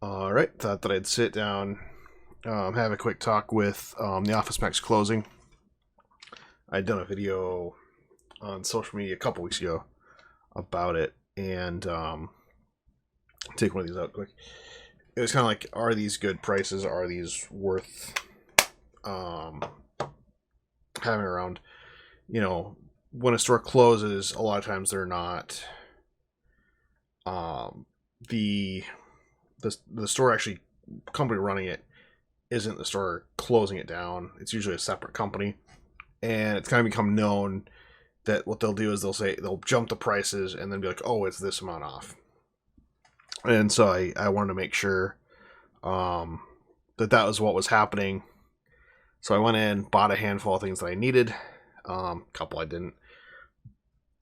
All right, thought that I'd sit down, have a quick talk with the OfficeMax closing. I'd done a video on social media a couple weeks ago about it, and take one of these out quick. It was kind of like, are these good prices? Are these worth having around? You know, when a store closes, a lot of times they're not. The store actually company running it isn't the store closing it down. It's usually a separate company, and it's kind of become known that what they'll do is they'll jump the prices and then be like, oh, it's this amount off. And so I wanted to make sure that was what was happening. So I went in, bought a handful of things that I needed, couple I didn't,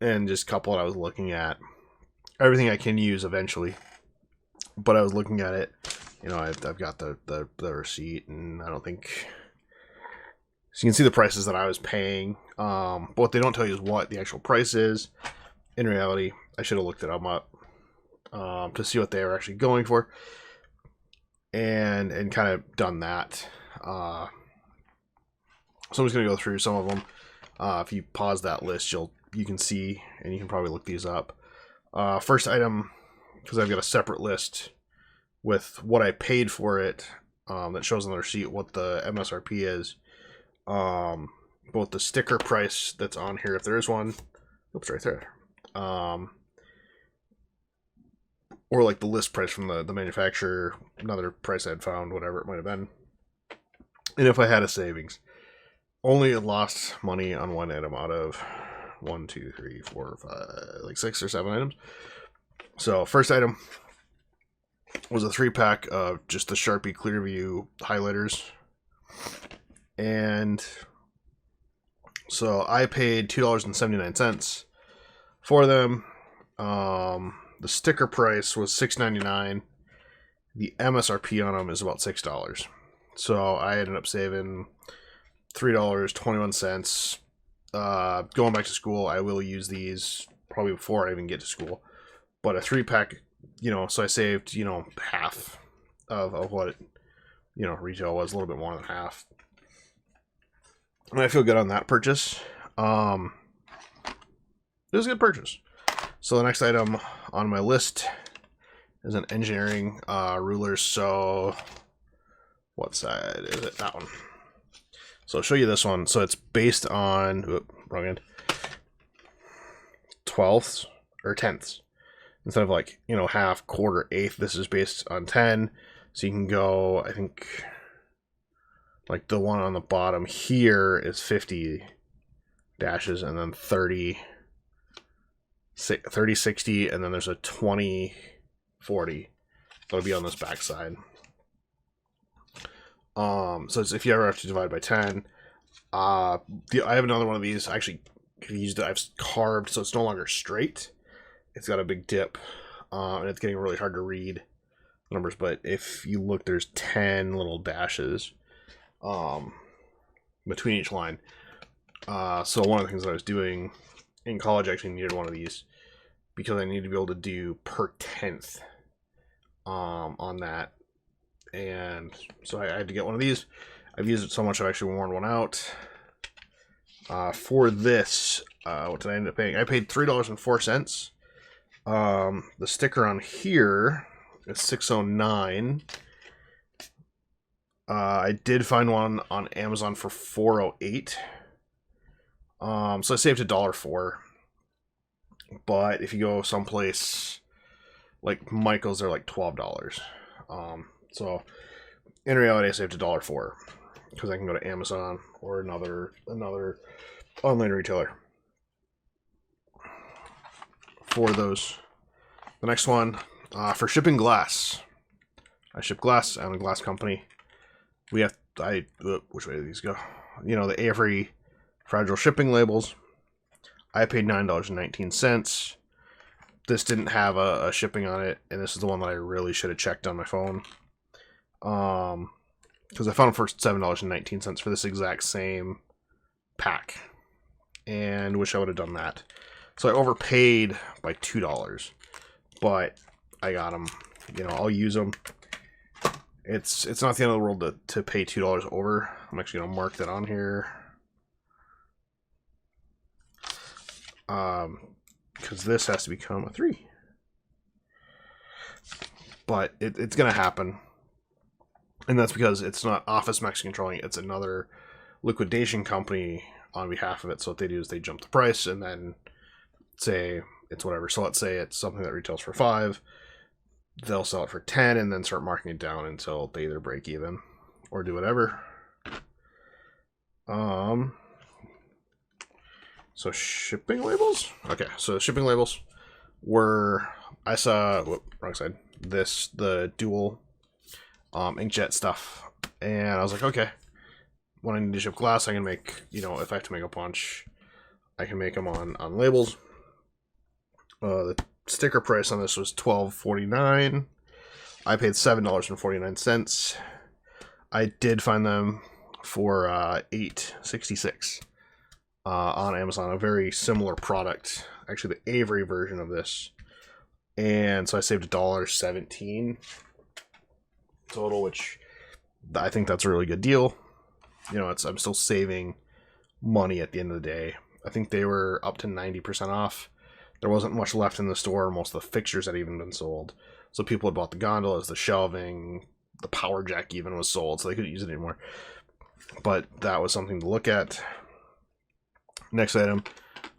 and just a couple that I was looking at. Everything I can use eventually, but I was looking at it. You know, I've got the receipt, and I don't think so. You can see the prices that I was paying. But what they don't tell you is what the actual price is. In reality, I should have looked it up to see what they were actually going for, and kind of done that. So I'm just gonna go through some of them. If you pause that list, you can see, and you can probably look these up. First item, because I've got a separate list with what I paid for it, that shows on the receipt what the MSRP is. Both the sticker price that's on here, if there is one, oops, right there, or like the list price from the manufacturer, another price I'd found, whatever it might have been, and if I had a savings. Only lost money on one item out of 1, 2, 3, 4, 5, like 6 or 7 items. So first item was a 3-pack of just the Sharpie Clearview highlighters, and so I paid $2.79 for them. The sticker price was $6.99. The MSRP on them is about $6. So I ended up saving $3.21. Going back to school, I will use these probably before I even get to school. But a 3-pack, so I saved, half of what, retail was, a little bit more than half. And I feel good on that purchase. It was a good purchase. So the next item on my list is an engineering ruler. So what side is it? That one. So I'll show you this one. So it's based on, wrong end, 12ths or 10ths. Instead of like, half, quarter, eighth, this is based on 10. So you can go, I think, like the one on the bottom here is 50 dashes, and then 30, 60, and then there's a 20, 40. That'll be on this back side. So it's, if you ever have to divide by 10, I have another one of these. I actually used it. I've carved, so it's no longer straight. It's got a big dip, and it's getting really hard to read numbers. But if you look, there's 10 little dashes between each line. So one of the things that I was doing in college, I actually needed one of these because I needed to be able to do per tenth on that. And so I had to get one of these. I've used it so much I've actually worn one out. For this, what did I end up paying? I paid $3.04. The sticker on here is $6.09. I did find one on Amazon for $4.08. So I saved $1.04. But if you go someplace like Michael's, they're like $12. So in reality, I saved $1.04 because I can go to Amazon or another online retailer for those. The next one, for shipping glass. I ship glass. I own a glass company. Which way do these go? The Avery fragile shipping labels. I paid $9.19. This didn't have a shipping on it, and this is the one that I really should have checked on my phone. Because I found it for $7.19 for this exact same pack, and wish I would have done that. So I overpaid by $2, but I got them. I'll use them. It's not the end of the world to pay $2 over. I'm actually gonna mark that on here. Because this has to become a 3. But it's gonna happen. And that's because it's not OfficeMax controlling it, it's another liquidation company on behalf of it. So what they do is they jump the price and then say it's whatever. So let's say it's something that retails for 5. They'll sell it for 10 and then start marking it down until they either break even or do whatever. So shipping labels? Okay, so shipping labels were, I saw, wrong side, the dual inkjet stuff. And I was like, okay, when I need to ship glass, I can make, if I have to make a bunch, I can make them on labels. The sticker price on this was $12.49. I paid $7.49. I did find them for $8.66 on Amazon. A very similar product, actually the Avery version of this, and so I saved $1.17 total, which I think that's a really good deal. I'm still saving money at the end of the day. I think they were up to 90% off. There wasn't much left in the store. Most of the fixtures had even been sold. So people had bought the gondolas, the shelving, the power jack even was sold, so they couldn't use it anymore. But that was something to look at. Next item,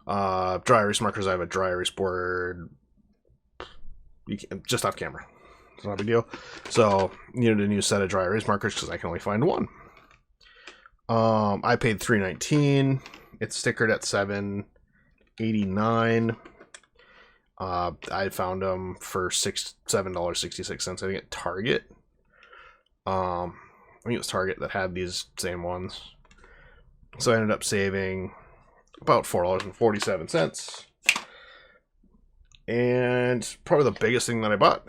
dry erase markers. I have a dry erase board. Just off camera. It's not a big deal. So, needed a new set of dry erase markers because I can only find one. I paid $3.19. It's stickered at $7.89. I found them for $7.66, I think, at Target. I think it was Target that had these same ones. So I ended up saving about $4.47. And probably the biggest thing that I bought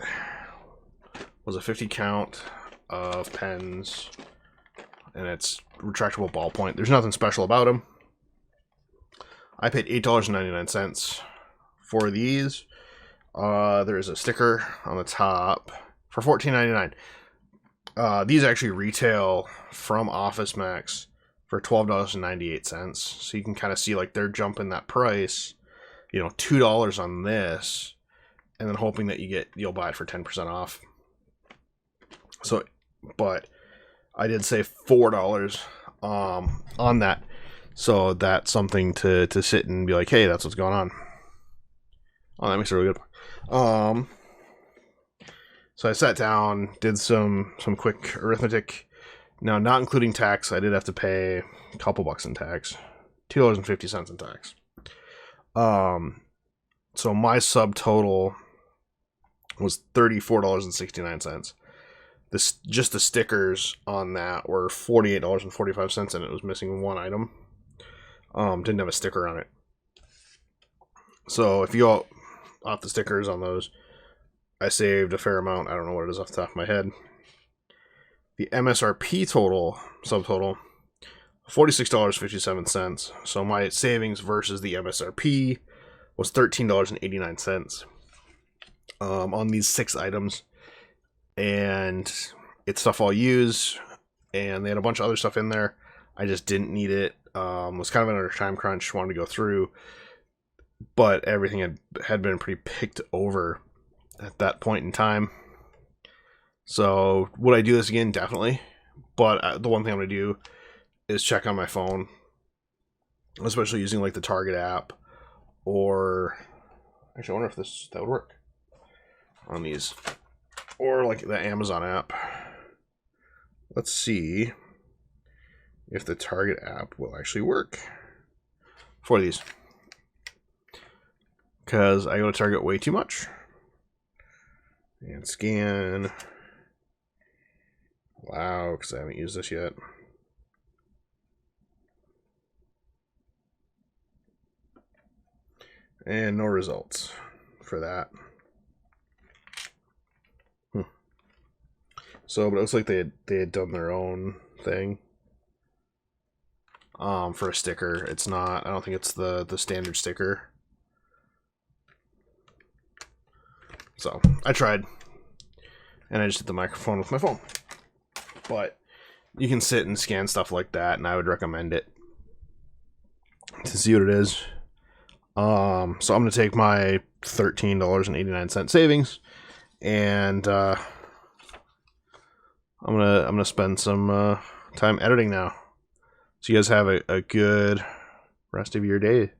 was a 50 count of pens. And it's retractable ballpoint. There's nothing special about them. I paid $8.99 for these. There's a sticker on the top for $14.99. These actually retail from OfficeMax for $12.98. So you can kind of see like they're jumping that price, $2 on this, and then hoping that you'll buy it for 10% off. So, but I did save $4 on that. So that's something to sit and be like, hey, that's what's going on. Oh, that makes it really good. So I sat down, did some quick arithmetic. Now, not including tax, I did have to pay a couple bucks in tax. $2.50 in tax. So my subtotal was $34.69. Just the stickers on that were $48.45, and it was missing one item. Didn't have a sticker on it. So if you go off the stickers on those, I saved a fair amount. I don't know what it is off the top of my head. The MSRP subtotal, $46.57. So my savings versus the MSRP was $13.89 on these 6 items. And it's stuff I'll use, and they had a bunch of other stuff in there. I just didn't need it. Was kind of under a time crunch, wanted to go through, but everything had been pretty picked over at that point in time. So would I do this again? Definitely. But the one thing I'm going to do is check on my phone, especially using like the Target app, or actually I wonder if that would work on these, or like the Amazon app. Let's see if the Target app will actually work for these, because I go to Target way too much. And scan. Wow, because I haven't used this yet. And no results for that. So, but it looks like they had done their own thing. For a sticker. It's not, I don't think it's the standard sticker. So, I tried. And I just hit the microphone with my phone. but you can sit and scan stuff like that, and I would recommend it to see what it is. So I'm gonna take my $13.89 savings, and I'm gonna spend some time editing now. So you guys have a good rest of your day.